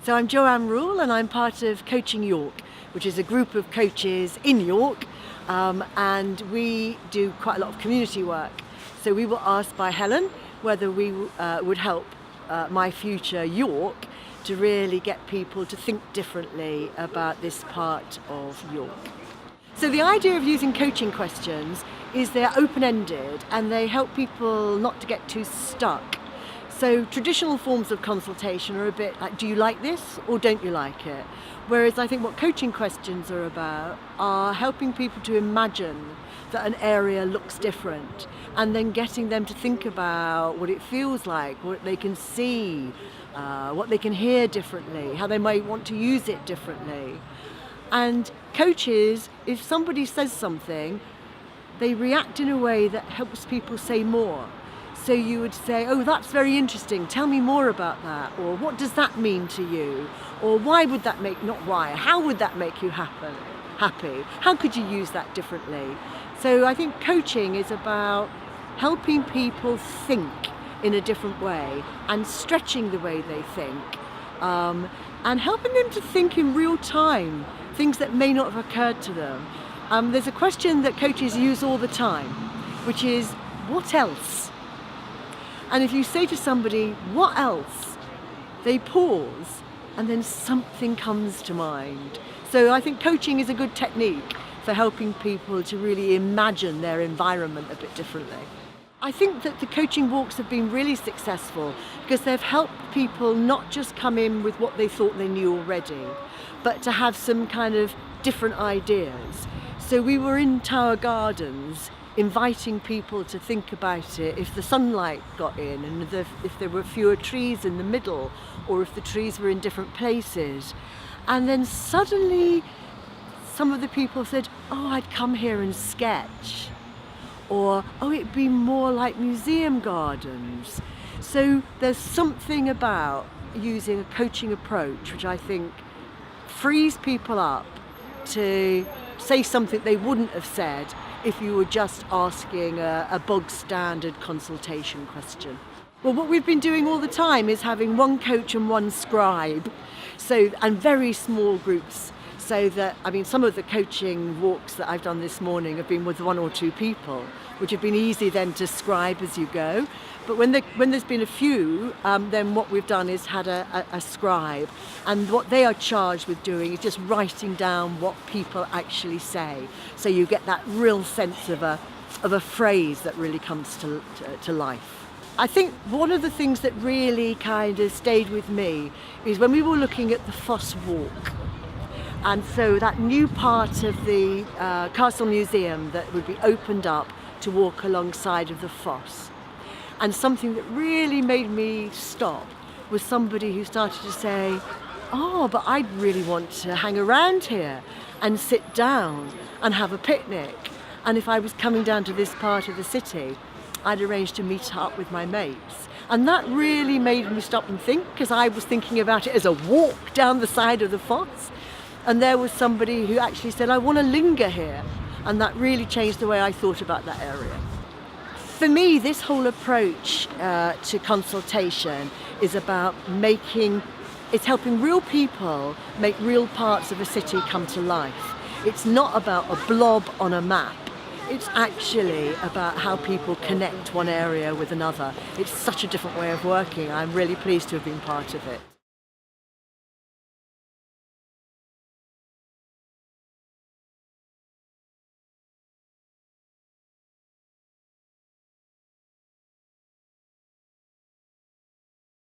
So I'm Joanne Rule and I'm part of Coaching York, which is a group of coaches in York, and we do quite a lot of community work. So we were asked by Helen whether we would help My Future York to really get people to think differently about this part of York. So the idea of using coaching questions is they're open-ended and they help people not to get too stuck. So traditional forms of consultation are a bit like, do you like this or don't you like it? Whereas I think what coaching questions are about are helping people to imagine that an area looks different and then getting them to think about what it feels like, what they can see, what they can hear differently, how they might want to use it differently. And coaches, if somebody says something, they react in a way that helps people say more. So you would say, oh, that's very interesting, tell me more about that, or what does that mean to you, or why would that make, not why, how would that make you happy? How could you use that differently? So I think coaching is about helping people think in a different way and stretching the way they think, and helping them to think in real time, things that may not have occurred to them. There's a question that coaches use all the time, which is, what else? And if you say to somebody, what else? They pause and then something comes to mind. So I think coaching is a good technique for helping people to really imagine their environment a bit differently. I think that the coaching walks have been really successful because they've helped people not just come in with what they thought they knew already, but to have some kind of different ideas. So we were in Tower Gardens inviting people to think about it if the sunlight got in and if there were fewer trees in the middle or if the trees were in different places. And then suddenly some of the people said, oh, I'd come here and sketch. Or, oh, it'd be more like museum gardens. So there's something about using a coaching approach which I think frees people up to say something they wouldn't have said if you were just asking a bog standard consultation question. Well, what we've been doing all the time is having one coach and one scribe, and very small groups. So that, I mean, some of the coaching walks that I've done this morning have been with one or two people, which have been easy then to scribe as you go. But when there's been a few, then what we've done is had a scribe. And what they are charged with doing is just writing down what people actually say. So you get that real sense of a phrase that really comes to life. I think one of the things that really kind of stayed with me is when we were looking at the Foss Walk. And so that new part of the Castle Museum that would be opened up to walk alongside of the foss. And something that really made me stop was somebody who started to say, oh, but I'd really want to hang around here and sit down and have a picnic. And if I was coming down to this part of the city, I'd arrange to meet up with my mates. And that really made me stop and think, because I was thinking about it as a walk down the side of the foss. And there was somebody who actually said, I want to linger here. And that really changed the way I thought about that area. For me, this whole approach to consultation is about it's helping real people make real parts of a city come to life. It's not about a blob on a map. It's actually about how people connect one area with another. It's such a different way of working. I'm really pleased to have been part of it.